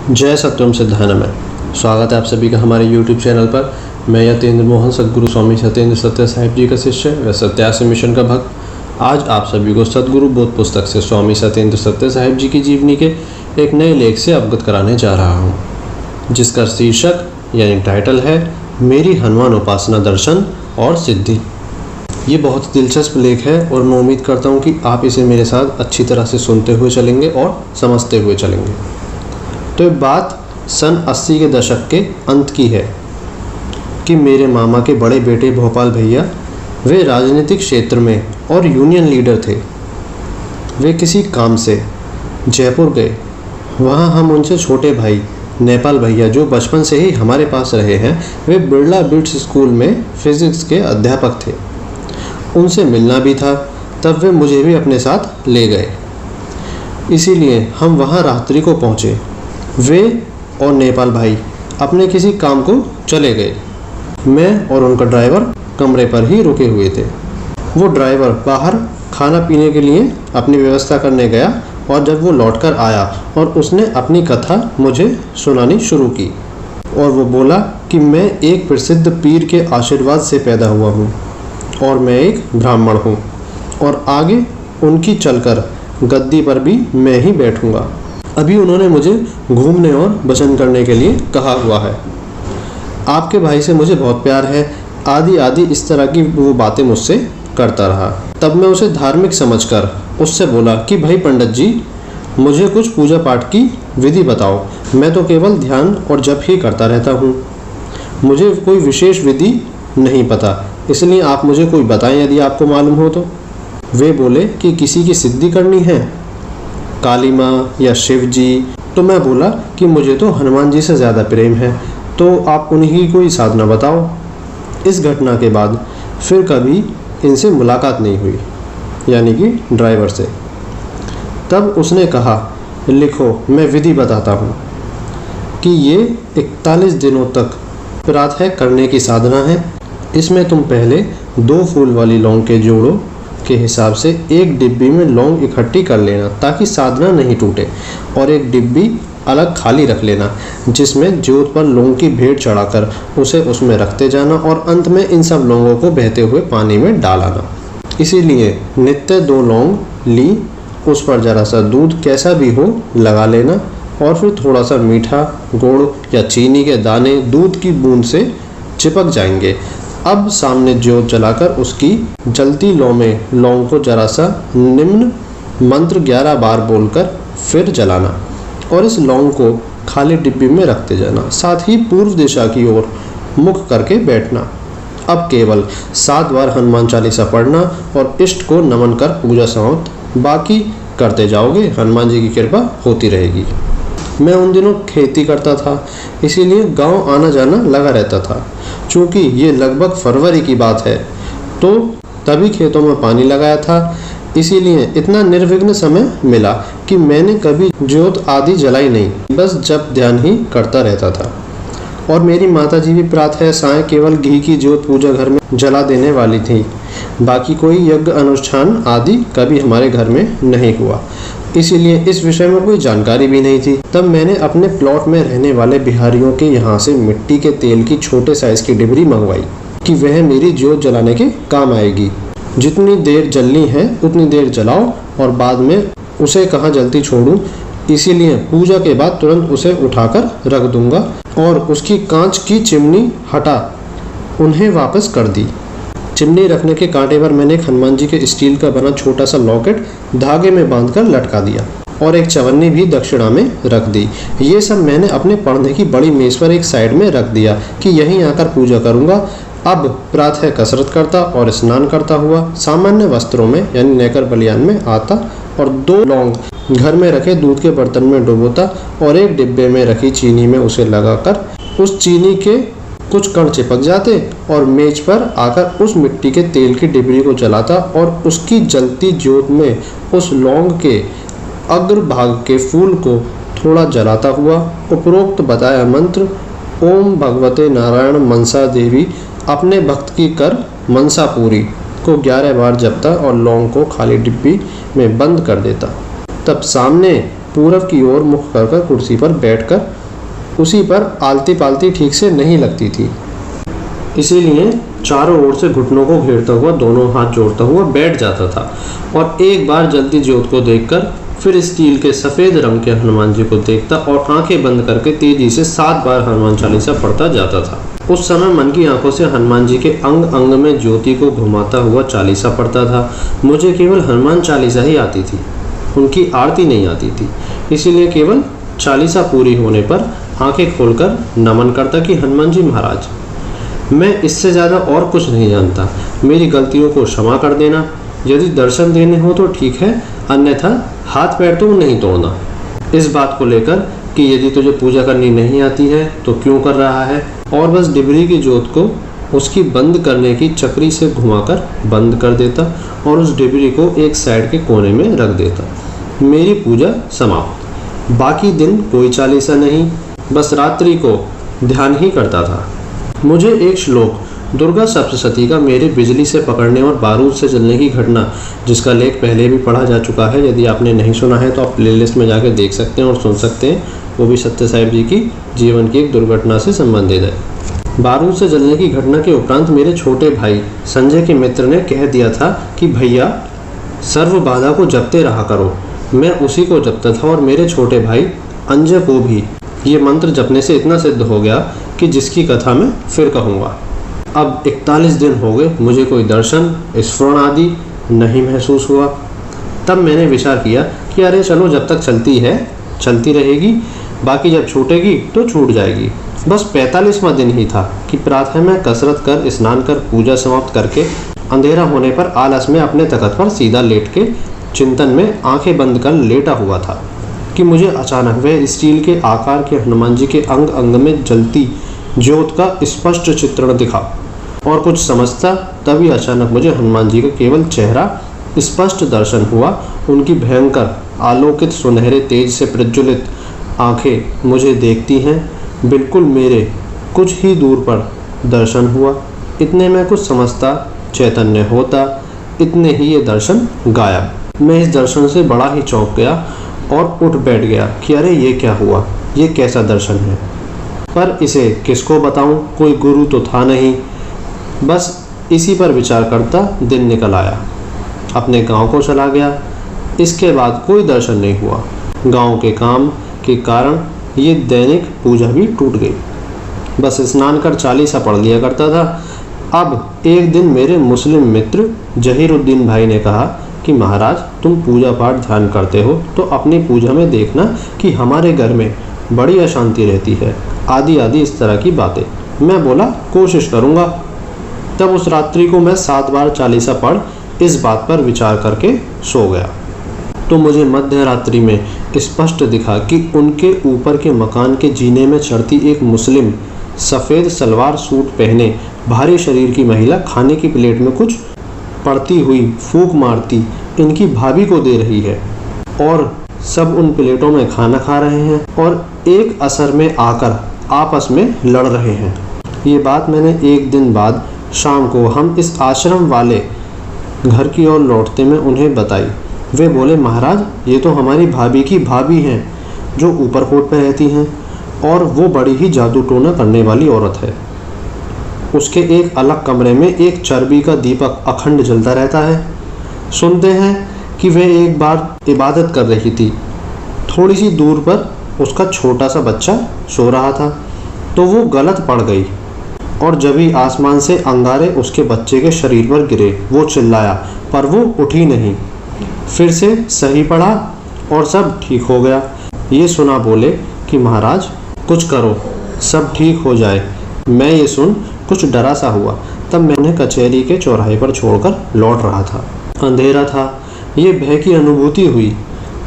जय सत्यम सिद्धानमय। स्वागत है आप सभी का हमारे YouTube चैनल पर। मैं यतेंद्र मोहन सद्गुरु स्वामी सत्येंद्र सत्य साहिब जी का शिष्य व सत्यासी मिशन का भक्त आज आप सभी को सद्गुरु बोध पुस्तक से स्वामी सत्येंद्र सत्य साहिब जी की जीवनी के एक नए लेख से अवगत कराने जा रहा हूँ, जिसका शीर्षक यानी टाइटल है मेरी हनुमान उपासना दर्शन और सिद्धि। ये बहुत दिलचस्प लेख है और मैं उम्मीद करता हूँ कि आप इसे मेरे साथ अच्छी तरह से सुनते हुए चलेंगे और समझते हुए चलेंगे। तो ये बात सन 80 के दशक के अंत की है कि मेरे मामा के बड़े बेटे भोपाल भैया, वे राजनीतिक क्षेत्र में और यूनियन लीडर थे। वे किसी काम से जयपुर गए। वहाँ हम उनसे छोटे भाई नेपाल भैया, जो बचपन से ही हमारे पास रहे हैं, वे बिरला बिट्स स्कूल में फिजिक्स के अध्यापक थे। उनसे मिलना भी था, तब वे मुझे भी अपने साथ ले गए। इसीलिए हम वहाँ रात्रि को पहुँचे। वे और नेपाल भाई अपने किसी काम को चले गए। मैं और उनका ड्राइवर कमरे पर ही रुके हुए थे। वो ड्राइवर बाहर खाना पीने के लिए अपनी व्यवस्था करने गया और जब वो लौटकर आया और उसने अपनी कथा मुझे सुनानी शुरू की और वो बोला कि मैं एक प्रसिद्ध पीर के आशीर्वाद से पैदा हुआ हूँ और मैं एक ब्राह्मण हूँ और आगे उनकी चलकर गद्दी पर भी मैं ही बैठूँगा। अभी उन्होंने मुझे घूमने और भजन करने के लिए कहा हुआ है। आपके भाई से मुझे बहुत प्यार है, आदि आदि इस तरह की वो बातें मुझसे करता रहा। तब मैं उसे धार्मिक समझकर उससे बोला कि भाई पंडित जी, मुझे कुछ पूजा पाठ की विधि बताओ। मैं तो केवल ध्यान और जप ही करता रहता हूँ, मुझे कोई विशेष विधि नहीं पता, इसलिए आप मुझे कोई बताएं यदि आपको मालूम हो तो। वे बोले कि किसी की सिद्धि करनी है, काली माँ या शिव जी। तो मैं बोला कि मुझे तो हनुमान जी से ज़्यादा प्रेम है, तो आप उन्हीं की कोई साधना बताओ। इस घटना के बाद फिर कभी इनसे मुलाकात नहीं हुई, यानी कि ड्राइवर से। तब उसने कहा, लिखो मैं विधि बताता हूँ कि ये 41 दिनों तक प्रातः करने की साधना है। इसमें तुम पहले 2 फूल वाली लौंग के जोड़ों के हिसाब से एक डिब्बी में लौंग इकट्ठी कर लेना ताकि साधना नहीं टूटे, और एक डिब्बी अलग खाली रख लेना जिसमें ज्योत पर लौंग की भेंट चढ़ाकर उसे उसमें रखते जाना और अंत में इन सब लौंगों को बहते हुए पानी में डालाना। इसीलिए नित्य 2 लौंग ली, उस पर जरा सा दूध कैसा भी हो लगा लेना और फिर थोड़ा सा मीठा गुड़ या चीनी के दाने दूध की बूंद से चिपक जाएंगे। अब सामने ज्योत जलाकर उसकी जलती लौ में लौंग को जरा सा निम्न मंत्र 11 बार बोलकर फिर जलाना और इस लौंग को खाली डिब्बी में रखते जाना। साथ ही पूर्व दिशा की ओर मुख करके बैठना। अब केवल 7 बार हनुमान चालीसा पढ़ना और इष्ट को नमन कर पूजा समाप्त। बाकी करते जाओगे, हनुमान जी की कृपा होती रहेगी। मैं उन दिनों खेती करता था, इसीलिए गांव आना जाना लगा रहता था। चूँकि ये लगभग फरवरी की बात है, तो तभी खेतों में पानी लगाया था, इसीलिए इतना निर्विघ्न समय मिला कि मैंने कभी ज्योत आदि जलाई नहीं, बस जप ध्यान ही करता रहता था। और मेरी माता जी भी प्रातः साय केवल घी की ज्योत पूजा घर में जला देने वाली थी। बाकी कोई यज्ञ अनुष्ठान आदि कभी हमारे घर में नहीं हुआ, इसीलिए इस विषय में कोई जानकारी भी नहीं थी। तब मैंने अपने प्लॉट में रहने वाले बिहारियों के यहाँ से मिट्टी के तेल की छोटे साइज की डिबरी मंगवाई कि वह मेरी ज्योत जलाने के काम आएगी। जितनी देर जलनी है उतनी देर जलाओ और बाद में उसे कहाँ जलती छोड़ूं, इसीलिए पूजा के बाद तुरंत उसे उठाकर रख दूंगा। और उसकी कांच की चिमनी हटा उन्हें वापस कर दी। चिमनी रखने के कांटे पर मैंने एक हनुमान जी के स्टील का बना छोटा सा लॉकेट धागे में बांधकर लटका दिया और एक चवन्नी भी दक्षिणा में रख दी। ये सब मैंने अपने पढ़ने की बड़ी मेज पर एक साइड में रख दिया कि यहीं आकर पूजा करूंगा। अब प्रातः कसरत करता और स्नान करता हुआ सामान्य वस्त्रों में यानी नेकर बलियान में आता और 2 लौंग घर में रखे दूध के बर्तन में डुबोता और एक डिब्बे में रखी चीनी में उसे लगाकर उस चीनी के कुछ कण चिपक जाते और मेज पर आकर उस मिट्टी के तेल की डिबरी को जलाता और उसकी जलती ज्योत में उस लौंग के अग्र भाग के फूल को थोड़ा जलाता हुआ उपरोक्त बताया मंत्र ओम भगवते नारायण मनसा देवी अपने भक्त की कर मनसा पूरी को 11 बार जपता और लौंग को खाली डिब्बी में बंद कर देता। तब सामने पूरब की ओर मुख कर कुर्सी पर बैठकर उसी पर आलती पालती ठीक से नहीं लगती थी, इसीलिए चारों ओर से घुटनों को घेरता हुआ दोनों हाथ जोड़ता हुआ बैठ जाता था और एक बार जलती ज्योत को देखकर फिर स्टील के सफ़ेद रंग के हनुमान जी को देखता और आंखें बंद करके तेजी से 7 बार हनुमान चालीसा पढ़ता जाता था। उस समय मन की आंखों से हनुमान जी के अंग अंग में ज्योति को घुमाता हुआ चालीसा पढ़ता था। मुझे केवल हनुमान चालीसा ही आती थी, उनकी आरती नहीं आती थी, इसीलिए केवल चालीसा पूरी होने पर आंखें खोलकर नमन करता कि हनुमान जी महाराज, मैं इससे ज़्यादा और कुछ नहीं जानता, मेरी गलतियों को क्षमा कर देना। यदि दर्शन देने हो तो ठीक है, अन्यथा हाथ पैर तो नहीं तोड़ना। इस बात को लेकर कि यदि तुझे पूजा करनी नहीं आती है तो क्यों कर रहा है, और बस डिबरी की ज्योत को उसकी बंद करने की चक्री से घुमाकर बंद कर देता और उस डिबरी को एक साइड के कोने में रख देता। मेरी पूजा समाप्त। बाकी दिन कोई चालीसा नहीं, बस रात्रि को ध्यान ही करता था। मुझे एक श्लोक दुर्गा सप्तशती का मेरे बिजली से पकड़ने और बारूद से जलने की घटना, जिसका लेख पहले भी पढ़ा जा चुका है, यदि आपने नहीं सुना है तो आप प्लेलिस्ट में जाकर देख सकते हैं और सुन सकते हैं। वो भी सत्य साहिब जी की जीवन की एक दुर्घटना से संबंधित है। बारूद से जलने की घटना के उपरांत मेरे छोटे भाई संजय के मित्र ने कह दिया था कि भैया सर्व बाधा को जपते रहा करो। मैं उसी को जपता था और मेरे छोटे भाई अंजय को भी ये मंत्र जपने से इतना सिद्ध हो गया कि जिसकी कथा मैं फिर कहूँगा। अब 41 दिन हो गए, मुझे कोई दर्शन स्फुरण आदि नहीं महसूस हुआ। तब मैंने विचार किया कि अरे चलो, जब तक चलती है चलती रहेगी, बाकी जब छूटेगी तो छूट जाएगी। बस 45वां दिन ही था कि प्रातः में कसरत कर स्नान कर पूजा समाप्त करके अंधेरा होने पर आलस में अपने तख्त पर सीधा लेट के चिंतन में आंखें बंद कर लेटा हुआ था कि मुझे अचानक वह स्टील के आकार के हनुमान जी के अंग अंग में जलती ज्योत का स्पष्ट चित्रण दिखा और कुछ समझता तभी अचानक मुझे हनुमान जी का केवल चेहरा स्पष्ट दर्शन हुआ। उनकी भयंकर आलोकित सुनहरे तेज से प्रज्वलित आंखें मुझे देखती हैं, बिल्कुल मेरे कुछ ही दूर पर दर्शन हुआ। इतने में कुछ समझता, चैतन्य होता, इतने ही ये दर्शन गायब। मैं इस दर्शन से बड़ा ही चौंक गया और उठ बैठ गया कि अरे ये क्या हुआ, ये कैसा दर्शन है। पर इसे किसको बताऊं, कोई गुरु तो था नहीं। बस इसी पर विचार करता दिन निकल आया, अपने गांव को चला गया। इसके बाद कोई दर्शन नहीं हुआ। गांव के काम के कारण ये दैनिक पूजा भी टूट गई। बस स्नान कर चालीसा पढ़ लिया करता था। अब एक दिन मेरे मुस्लिम मित्र जहीरुद्दीन भाई ने कहा कि महाराज, तुम पूजा पाठ ध्यान करते हो तो अपनी पूजा में देखना कि हमारे घर में बड़ी अशांति रहती है, आदि आदि इस तरह की बातें। मैं बोला कोशिश करूँगा। तब उस रात्रि को मैं 7 बार चालीसा पढ़ इस बात पर विचार करके सो गया तो मुझे मध्य रात्रि में स्पष्ट दिखा कि उनके ऊपर के मकान के जीने में चढ़ती एक मुस्लिम सफ़ेद सलवार सूट पहने भारी शरीर की महिला खाने की प्लेट में कुछ पड़ती हुई फूंक मारती इनकी भाभी को दे रही है और सब उन प्लेटों में खाना खा रहे हैं और एक असर में आकर आपस में लड़ रहे हैं। ये बात मैंने एक दिन बाद शाम को हम इस आश्रम वाले घर की ओर लौटते में उन्हें बताई। वे बोले, महाराज ये तो हमारी भाभी की भाभी हैं जो ऊपर कोट पे रहती हैं और वो बड़ी ही जादू टोना करने वाली औरत है। उसके एक अलग कमरे में एक चर्बी का दीपक अखंड जलता रहता है। सुनते हैं कि वह एक बार इबादत कर रही थी, थोड़ी सी दूर पर उसका छोटा सा बच्चा सो रहा था तो वो गलत पड़ गई और जब ही आसमान से अंगारे उसके बच्चे के शरीर पर गिरे। वो चिल्लाया पर वो उठी नहीं, फिर से सही पड़ा और सब ठीक हो गया। ये सुना बोले कि महाराज कुछ करो, सब ठीक हो जाए। मैं ये सुन कुछ डरा सा हुआ। तब मैंने कचहरी के चौराहे पर छोड़कर लौट रहा था। अंधेरा था, ये भय की अनुभूति हुई।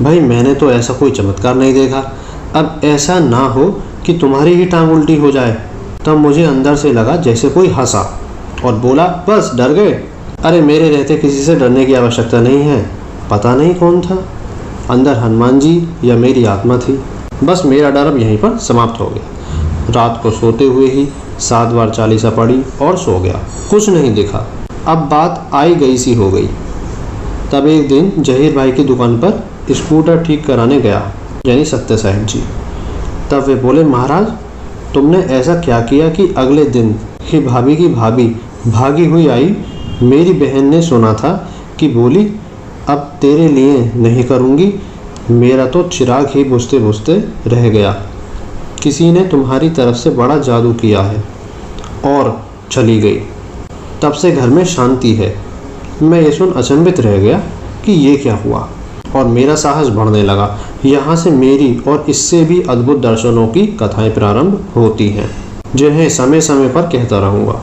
भाई मैंने तो ऐसा कोई चमत्कार नहीं देखा, अब ऐसा ना हो कि तुम्हारी ही टांग उल्टी हो जाए। तब मुझे अंदर से लगा जैसे कोई हंसा और बोला, बस डर गए? अरे मेरे रहते किसी से डरने की आवश्यकता नहीं है। पता नहीं कौन था, अंदर हनुमान जी या मेरी आत्मा थी। बस मेरा डर अब यहीं पर समाप्त हो गया। रात को सोते हुए ही 7 बार चालीसा पढ़ी और सो गया, कुछ नहीं दिखा। अब बात आई गई सी हो गई। तब एक दिन जहीर भाई की दुकान पर स्कूटर ठीक कराने गया। यानी सत्य साहिब जी। तब वे बोले, महाराज तुमने ऐसा क्या किया कि अगले दिन ही भाभी की भाभी भागी हुई आई। मेरी बहन ने सुना था कि बोली, अब तेरे लिए नहीं करूँगी, मेरा तो चिराग ही बुझते बुझते रह गया। किसी ने तुम्हारी तरफ से बड़ा जादू किया है। और चली गई। तब से घर में शांति है। मैं ये सुन अचंभित रह गया कि ये क्या हुआ, और मेरा साहस बढ़ने लगा। यहाँ से मेरी और इससे भी अद्भुत दर्शनों की कथाएं प्रारंभ होती हैं, जिन्हें समय समय पर कहता रहूँगा।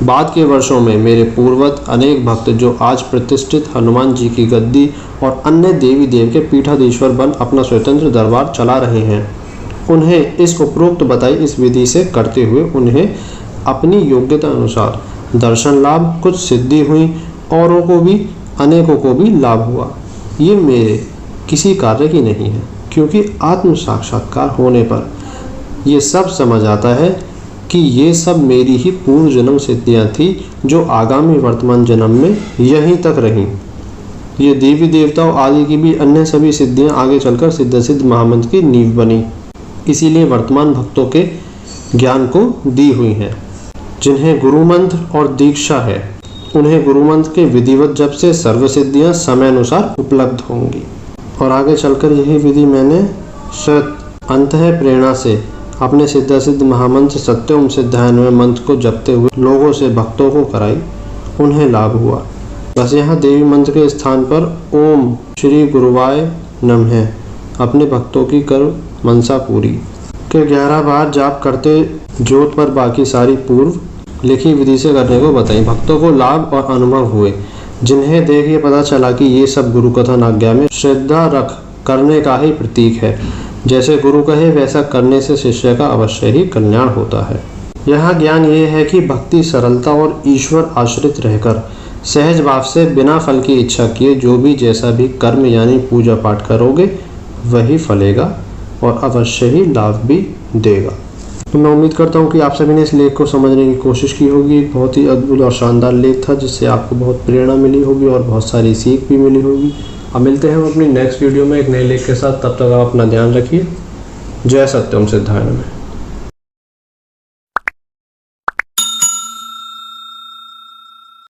बाद के वर्षों में मेरे पूर्वज अनेक भक्त जो आज प्रतिष्ठित हनुमान जी की गद्दी और अन्य देवी देव के पीठाधीश्वर बन अपना स्वतंत्र दरबार चला रहे हैं, उन्हें इस उपरोक्त बताई इस विधि से करते हुए उन्हें अपनी योग्यता अनुसार दर्शन लाभ, कुछ सिद्धि हुई, औरों को भी अनेकों को भी लाभ हुआ। ये मेरे किसी कार्य की नहीं है, क्योंकि आत्म साक्षात्कार होने पर ये सब समझ आता है कि ये सब मेरी ही पूर्व जन्म सिद्धियाँ थी, जो आगामी वर्तमान जन्म में यहीं तक रहीं। ये देवी देवताओं आदि की भी अन्य सभी सिद्धियाँ आगे चलकर सिद्ध सिद्ध महामंत्र की नींव बनी, इसीलिए वर्तमान भक्तों के ज्ञान को दी हुई हैं। जिन्हें गुरु मंत्र और दीक्षा है, उन्हें गुरु मंत्र के विधिवत जप से सर्व सिद्धियाँ समय अनुसार उपलब्ध होंगी। और आगे चलकर यही विधि मैंने अंतः प्रेरणा से अपने सिद्ध सिद्ध महामंत्र सत्यम सिद्धान्वय मंत्र को जपते हुए लोगों से भक्तों को कराई, उन्हें लाभ हुआ। बस यहाँ देवी मंत्र के स्थान पर ओम श्री गुरुवाय नमः अपने भक्तों की कर मनसा पूरी के 11 बार जाप करते ज्योत पर बाकी सारी पूर्व लिखी विधि से करने को बताई। भक्तों को लाभ और अनुभव हुए, जिन्हें देख ये पता चला कि ये सब गुरु कथन आज्ञा में श्रद्धा रख करने का ही प्रतीक है। जैसे गुरु कहे वैसा करने से शिष्य का अवश्य ही कल्याण होता है। यहाँ ज्ञान ये है कि भक्ति सरलता और ईश्वर आश्रित रहकर सहज भाव से बिना फल की इच्छा किए जो भी जैसा भी कर्म यानी पूजा पाठ करोगे वही फलेगा और अवश्य ही लाभ भी देगा। तो मैं उम्मीद करता हूँ कि आप सभी ने इस लेख को समझने की कोशिश की होगी। एक बहुत ही अद्भुत और शानदार लेख था, जिससे आपको बहुत प्रेरणा मिली होगी और बहुत सारी सीख भी मिली होगी। अब मिलते हैं हम अपनी नेक्स्ट वीडियो में एक नए लेख के साथ। तब तक आप अपना ध्यान रखिए। जय सत्यम सिद्धाय नमः।